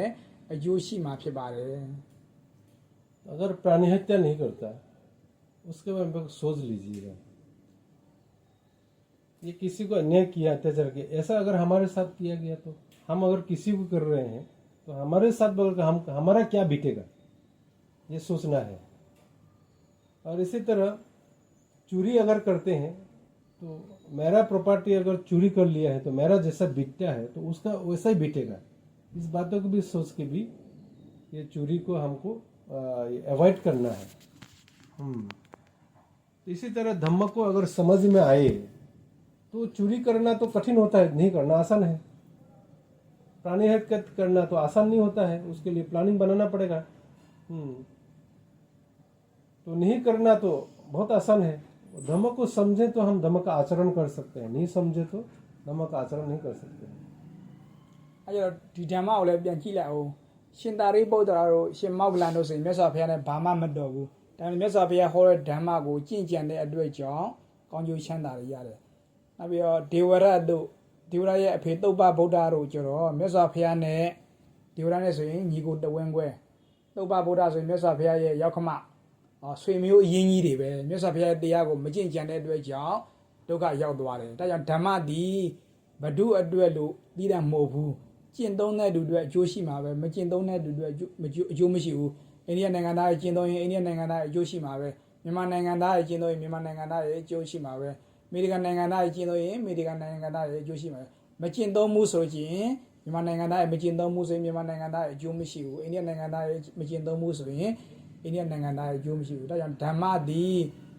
A: အကျိုးရှိမှာဖြစ်ပါတယ်
B: अगर प्राणी हत्या नहीं करता उसके बारे में सोच लीजिएगा ये किसी को अन्याय किया अत्याचार किया ऐसा अगर हमारे साथ किया गया तो हम अगर किसी को कर रहे हैं तो हमारे साथ बगल हम हमारा क्या बीतेगा ये सोचना है। और इसी तरह चोरी अगर करते हैं तो मेरा प्रॉपर्टी अगर चोरी कर लिया है तो मेरा जैसा बीतता है तो उसका वैसा ही बीतेगा। इस बातों को भी सोच के भी ये चोरी को हमको अवॉइड करना है। इसी तरह धम्म को अगर समझ में आए तो चोरी करना तो कठिन होता है, नहीं करना आसान है। प्राणी हत्या करना तो आसान नहीं होता है, उसके लिए प्लानिंग बनाना पड़ेगा। तो नहीं करना तो बहुत आसान है। धम्म को समझे तो हम धम्म का आचरण कर सकते हैं, नहीं समझे तो धम्म का आचरण नहीं कर सकते।
A: အဲ့တော့ဒီဓမ္မကိုလည်းပြန်ကြည့်လိုက်အောင်ရှင်သာရိပုတ္တရာတို့ရှင်မောက္ကလန်တို့ဆိုရင်မြတ်စွာဘုရားနဲ့ဘာမှမတော်ဘူးဒါပေမဲ့မြတ်စွာဘုရားဟောတဲ့ဓမ္မကိုကျင့်ကြံတဲ့အတွက်ကြောင့်ကောင်းကျိုးချမ်းသာတွေရတယ်နောက်ပြီးတော့ဒေဝရတ်တို့ဒေဝရရဲ့အဖေသုပ္ပဗုဒ္ဓတို့ကျတော့မြတ်စွာဘုရားနဲ့ဒေဝရနဲ့ဆိုရင်ညီကိုတဝင်းခွဲသုပ္ပဗုဒ္ဓဆိုရင်မြတ်စွာဘုရားရဲ့ရောက်ခမဆွေမျိုးအရင်းကြီးတွေပဲမြတ်စွာဘုရားရဲ့တရားကိုမကျင့်ကြံတဲ့အတွက်ကြောင့်ဒုက္ခရောက်သွားတယ်ဒါကြောင့်ဓမ္မသည်ဘဒုအတွက်လို့ပြီးတာမဟုတ်ဘူးကျင့်သုံးတဲ့လူတွေအကျိုးရှိမှာပဲမကျင့်သုံးတဲ့လူတွေအကျိုးမရှိဘူးအိန္ဒိယနိုင်ငံသားရဲ့ကျင့်သုံးရင်အိန္ဒိယနိုင်ငံသားရဲ့အကျိုးရှိမှာပဲမြန်မာနိုင်ငံသားရဲ့ကျင့်သုံးရင်မြန်မာနိုင်ငံသားရဲ့အကျိုးရှိမှာပဲအမေရိကန်နိုင်ငံသားရဲ့ကျင့်သုံးရင်အမေရိကန်နိုင်ငံသားရဲ့အကျိုးရှိမှာပဲမကျင့်သုံးမှုဆိုရင်မြန်မာနိုင်ငံသားရဲ့မကျင့်သုံးမှုဆိုရင်မြန်မာနိုင်ငံသားရဲ့အကျိုးမရှိဘူးအိန္ဒိယနိုင်ငံသားရဲ့မကျင့်သုံးမှုဆိုရင်အိန္ဒိယနိုင်ငံသားရဲ့အကျိုးမရှိဘူးဒါကြောင့်ဓမ္မသည်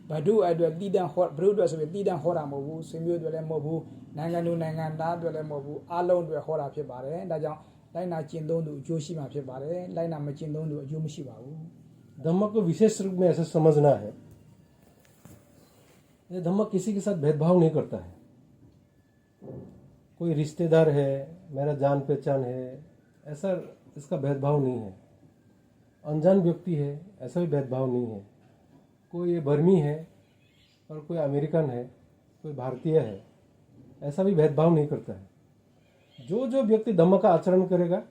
A: ဘဒုအတွက်တည်တံ့ဟောဘဒုအတွက်ဆိုရင်တည်တံ့ဟောတာမဟုတ်ဘူးဆွေမျိုးအတွက်လည်းမဟုတ်ဘူးနိုင်ငံသူနိုင်ငံသားအတွက်လည်းမဟုတ်ဘူးအားလုံးအတွက်ဟောတာဖြစ်ပါတယ်ဒါကြောင့်လိုက်နာကျင့်သုံးသူအကျိုးရှိမှာဖြစ်ပါတယ်လိုက်နာမကျင့်သုံးသူအကျိုးမရှိပါဘူး
B: धम्म को विशेष रूप में ऐसे समझना है ये धम्म किसी के साथ भेदभाव नहीं करता है कोई रिश्तेदार है मेरा जान पहचान है ऐसा इसका भेदभाव नहीं है अनजान व्यक्ति है ऐसा भी भेदभाव नहीं है कोई ये बर्मी है और कोई अमेरिकन है कोई भारतीय है ऐसा भी भेदभाव नहीं करता है जो व्यक्ति धम्म का आचरण करेगा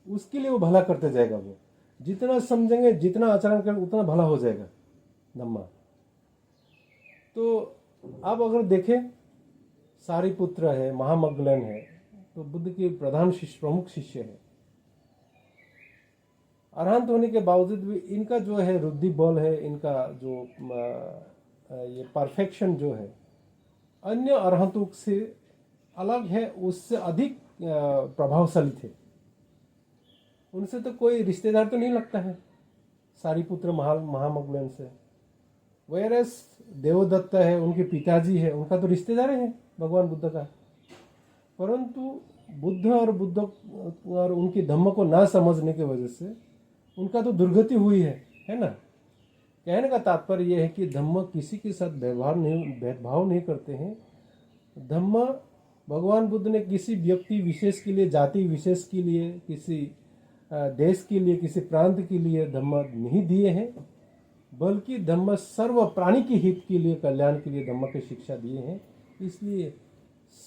B: उसके लिए वो भला करते जाएगा वो जितना समझेंगे जितना आचरण करेंगे उतना भला हो जाएगा धम्मा तो आप अगर देखें सारिपुत्र है महामग्गलन है तो बुद्ध के प्रधान शिष्य प्रमुख शिष्य है अरहंत होने के बावजूद भी इनका जो है रुद्धि बल है इनका जो ये परफेक्शन जो है अन्य अरहंतों से अलग है उससे अधिक प्रभावशाली थे उनसे तो कोई रिश्तेदार तो नहीं लगता है सारिपुत्र महामग्गलन से वैरस देवदत्त है उनके पिताजी है उनका तो रिश्तेदार है भगवान बुद्ध का परंतु बुद्ध और उनकी धम्म को ना समझने की वजह से उनका तो दुर्गति हुई है ना कहने का तात्पर्य यह है कि धम्म किसी के साथ भेदभाव नहीं करते हैं धम्म भगवान बुद्ध ने किसी व्यक्ति विशेष के लिए जाति विशेष के लिए किसी देश के लिए किसी प्रांत के लिए धम्म नहीं दिए हैं बल्कि धम्म सर्व प्राणी के हित के लिए कल्याण के लिए धम्म की शिक्षा दिए हैं इसलिए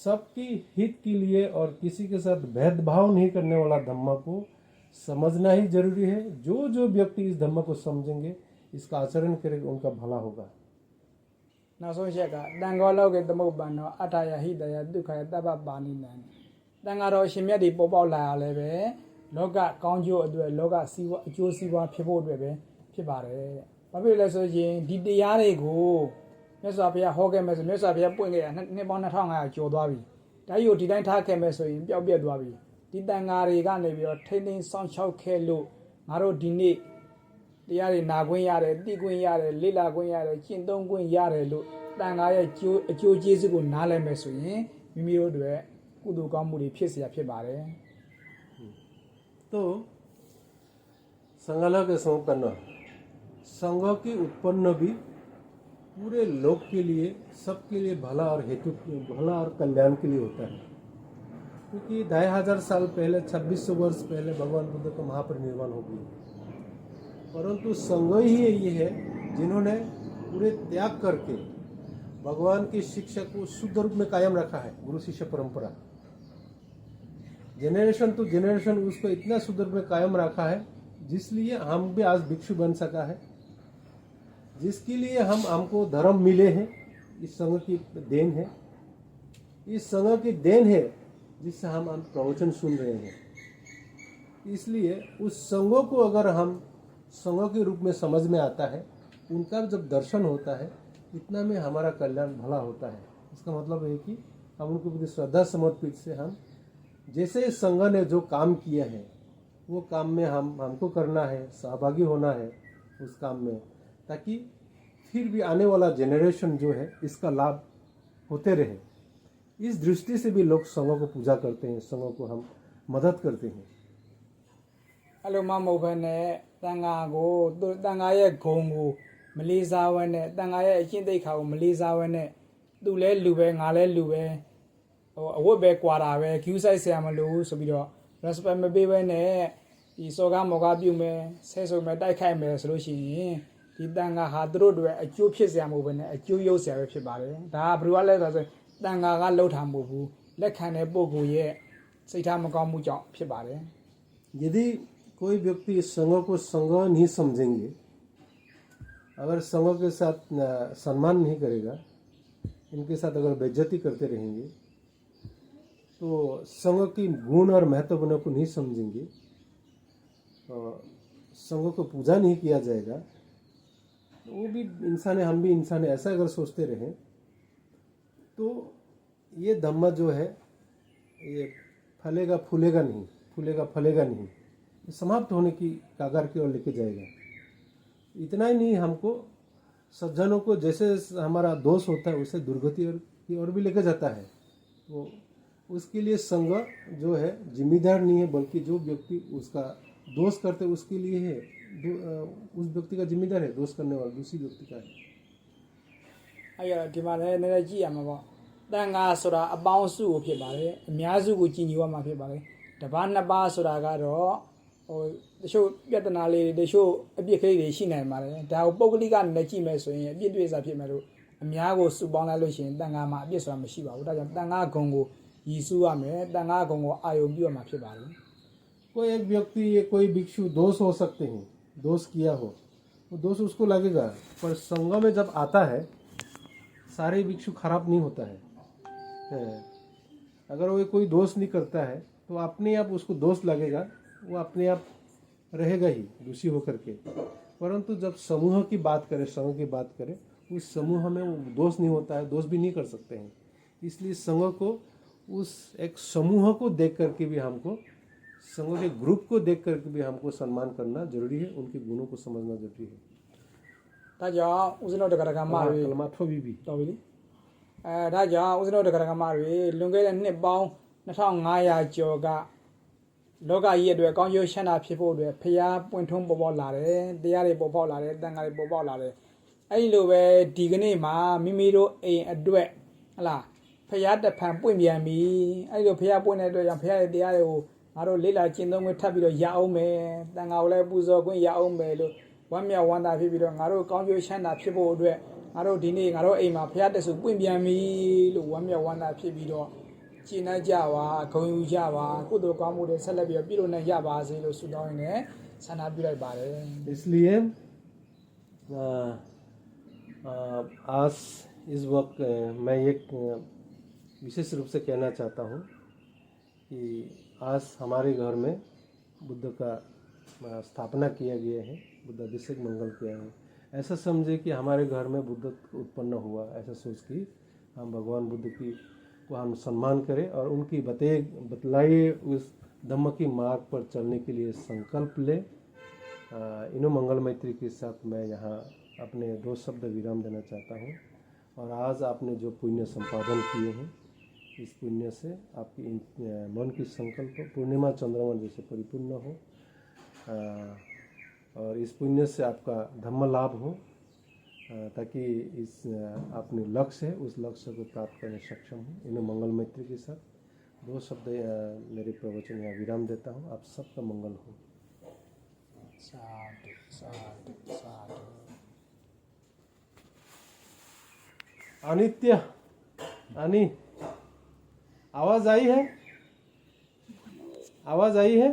B: सबकी हित के लिए और किसी के साथ भेदभाव नहीं करने वाला धम्म को समझना ही जरूरी है जो व्यक्ति इस धम्म को समझेंगे इसका आचरण करेगा उनका भला होगा
A: နောက်ဆုံးချက်ကတန်ခေါ်လောက်ကသမုပ္ပန်တော့အထာယဟိတယဒုက္ခယတပ္ပပါဏိနံတန်ဃာတော်ရှင်မြတ်တွေပေါ်ပေါက်လာရလဲပဲလောကကောင်းကျိုးအတွက်လောကစီးပွားအကျိုးစီးပွားဖြစ်ဖို့အတွက်ပဲဖြစ်ပါတယ်ဘာဖြစ်လဲဆိုရင်ဒီတရားတွေကိုမြတ်စွာဘုရားဟောခဲ့မယ်ဆိုမြတ်စွာဘုရားပွင့်ခဲ့ရနှစ်ပေါင်း2500ကျော်သွားပြီဒါကြီးကိုဒီတိုင်းထားခဲ့မယ်ဆိုရင်ပျောက်ပြက်သွားပြီဒီတန်ဃာတွေကနေပြီးတော့ထိမ့်သိမ်းစောင့်ရှောက်ခဲ့လို့ငါတို့ဒီနေ့တရားတွေနာခွင့်ရတယ်သိခွင့်ရတယ်လေ့လာခွင့်ရတယ်ကျင့်သုံးခွင့်ရတယ်လို့တန်ဃာရဲ့အကျိုးကျေးဇူးကိုနားလည်မယ်ဆိုရင်မိမိတို့တွေကုသိုလ်ကောင်းမှုတွေဖြစ်เสียဖြစ်ပါတယ်
B: तो संगाला के संपन्न संघ की उत्पन्न भी पूरे लोक के लिए सबके लिए भला और हेतु भला और कल्याण के लिए होता है क्योंकि 2500 साल पहले 2600 वर्ष पहले भगवान बुद्ध का महापरिनिर्वाण हो गया परंतु संघ ही ये है जिन्होंने पूरे त्याग करके भगवान की शिक्षा को शुद्ध रूप में कायम रखा है गुरु शिष्य परंपरा जनरेशन टू जनरेशन उसको इतना शुद्ध रूप में कायम रखा है जिसलिए हम भी आज भिक्षु बन सका है जिसके लिए हमको धर्म मिले हैं इस संघ की देन है इस संघ की देन है जिससे हम प्रवचन सुन रहे हैं इसलिए उस संघों को अगर हम संघ के रूप में समझ में आता है उनका जब दर्शन होता है इतना में हमारा कल्याण भला होता है इसका मतलब है कि हम उनके प्रति श्रद्धा समर्पित से हम जैसे इस संघ ने जो काम किया है वो काम में हमको करना है सहभागी होना है उस काम में ताकि फिर भी आने वाला जनरेशन जो है इसका लाभ होते रहे इस दृष्टि से भी लोग संघों को पूजा करते हैं संघों को हम मदद करते हैं
A: အဲ့လိုမှမဟုတ်ဘဲနဲ့တန်ဃာကိုတန်ဃာရဲ့ဂုံကိုမလေးစားဝဲနဲ့တန်ဃာရဲ့အကျင့်သိက္ခာကိုမလေးစားဝဲနဲ့သူလဲလူပဲငါလဲလူပဲဟိုအဝတ်ပဲကွာတာပဲ queue size ဆရာမလို့ဆိုပြီးတော့ respect မပေးဘဲနဲ့ဒီစောကားမော်ကားပြုမယ်ဆဲဆိုမယ်တိုက်ခိုက်မယ်ဆိုလို့ရှိရင်ဒီတန်ဃာဟာသူတို့တွေအကျိုးဖြစ်စရာမဟုတ်ဘဲနဲ့အကျိုးရုပ်စရာပဲဖြစ်ပါတယ်ဒါကဘယ်လိုလဲဆိုတန်ဃာကလှုပ်ထားမှုဘူးလက်ခံတဲ့ပုဂ္ဂိုလ်ရဲ့စိတ်ထားမကောင်းမှုကြောင့်ဖြစ်ပါတယ်
B: यदि कोई व्यक्ति इस संघ को संघ नहीं समझेंगे अगर संघ के साथ सम्मान नहीं करेगा इनके साथ अगर बेइज्जती करते रहेंगे तो संघ की गुण और महत्वपूर्ण को नहीं समझेंगे संघ को पूजा नहीं किया जाएगा वो भी इंसान है हम भी इंसान है ऐसा अगर सोचते रहें तो ये धम्म जो है ये फलेगा फूलेगा नहीं फूलेगा फलेगा नहीं समाप्त होने की कागार की ओर लेके जाएगा इतना ही नहीं हमको सज्जनों को जैसे हमारा दोष होता है उसे दुर्गति की ओर भी लेके जाता है तो उसके लिए संघ जो है जिम्मेदार नहीं है बल्कि जो व्यक्ति उसका दोष करते उसके लिए है उस व्यक्ति का जिम्मेदार है दोष करने वाला दूसरी व्यक्ति का है
A: အဲ့ရဒီမှာလည်းနည်းနည်းကြည့်ရမှာပေါ့တန်ဃာဆိုတာအပေါင်းစုကိုဖြစ်ပါတယ်အများစုကိုကြည်ညိုရမှာဖြစ်ပါတယ်တပါးနှစ်ပါးဆိုတာကတော့ဟိုတချို့ပြဿနာလေးတွေတချို့အပြစ်ကလေးတွေရှိနိုင်ပါတယ်ဒါကိုပုဂ္ဂလိကနေကြည့်မယ်ဆိုရင်အပြစ်တွေစားဖြစ်မယ်လို့အများကိုစုပေါင်းလိုက်လို့ရှိရင်တန်ဃာမှာအပြစ်ဆိုတာမရှိပါဘူးဒါကြောင့်တန်ဃာဂုံကိုရည်စူးရမယ်တန်ဃာဂုံကိုအာယုံပြုရမှာဖြစ်ပါတယ်
B: कोई एक व्यक्ति कोई भिक्षु दोष हो सकते हैं दोष किया हो वो दोष उसको लगेगा पर संघ में जब आता है सारे भिक्षु खराब नहीं होता है अगर वो कोई दोष नहीं करता है तो अपने आप उसको दोष लगेगा वो अपने आप रहेगा ही दोषी होकर के परंतु जब समूह की बात करें संघ की बात करें उस समूह में वो दोष नहीं होता है दोष भी नहीं कर सकते हैं इसलिए संघ को उस एक समूह को देख करके भी हमको संघ के ग्रुप को देख करके भी हमको सम्मान करना जरूरी है उनके गुणों को समझना जरूरी है
A: ဒါကြောင့်ဦးဇင်းတို့တက္ကရာမတွေ
B: कलमा ठोबी भी
A: တော်ပြီလေဒါကြောင့်ဦးဇင်းတို့တက္ကရာမတွေလွန်ခဲ့တဲ့နှစ်ပေါင်း2500ကျော်ကလောကကြီးအတွက်ကောင်းကျိုးချမ်းသာဖြစ်ဖို့အတွက်ဖျားပွင့်ထုံးပေါ်ပေါက်လာတယ်တရားတွေပေါ်ပေါက်လာတယ်တန်ခါတွေပေါ်ပေါက်လာတယ်အဲ့ဒီလိုပဲဒီကနေ့မှာမိမိတို့အိမ်အတွက်ဟလားဖျားတဖန်ပွင့်ပြန်ပြီအဲ့ဒီလိုဖျားပွင့်တဲ့အတွက်ကြောင့်ဖျားရဲ့တရားတွေကိုငါတို့လေးလာကျင့်သုံးခွင့်ထပ်ပြီးတော့ရအောင်မယ်တန်ခါကိုလည်းပူဇော်ခွင့်ရအောင်မယ်လို့ဝမ်းမြောက်ဝမ်းသာဖြစ်ပြီးတော့ငါတို့ကောင်းကျိုးချမ်းသာဖြစ်ဖို့အတွက်ငါတို့ဒီနေ့ငါတို့အိမ်မှာဖျားတက်စုပွင့်ပြန်ပြီလို့ဝမ်းမြောက်ဝမ်းသာဖြစ်ပြီးတော့ကျင့်ကြပါဂုဏ်ယူကြပါကုသိုလ်ကောင်းမှုတွေဆက်လက်ပြီးတော့ပြုလုပ်နိုင်ကြပါစေလို့ဆုတောင်းရင်းနဲ့ဆန္ဒပြုလိုက်ပါတယ်
B: इसलिए आज इस वक्त मैं एक विशेष रूप से कहना चाहता हूँ कि आज हमारे घर में बुद्ध का स्थापना किया गया है, बुद्धाभिषेक मंगल किया है। ऐसा समझे कि हमारे घर में बुद्ध उत्पन्न हुआ, ऐसा सोच कि हम भगवान बुद्ध की को हम सम्मान करें और उनकी बतलाए उस धम्म की मार्ग पर चलने के लिए संकल्प लें। इन्हों मंगल मैत्री के साथ मैं यहाँ अपने 2 शब्द विराम देना चाहता हूँ। और आज आपने जो पुण्य संपादन किए हैं, इस पुण्य से आपकी मन की संकल्प पूर्णिमा चंद्रमा जैसे परिपूर्ण हो, और इस पुण्य से आपका धम्म लाभ हो, ताकि इस अपने लक्ष्य है उस लक्ष्य को प्राप्त करने सक्षम हो। इन्हें मंगल मैत्री के साथ 2 शब्द मेरे प्रवचन यहाँ विराम देता हूँ। आप सबका मंगल हो।
A: साधु साधु साधु।
B: अनित्य अनि आवाज आई है? आवाज आई है?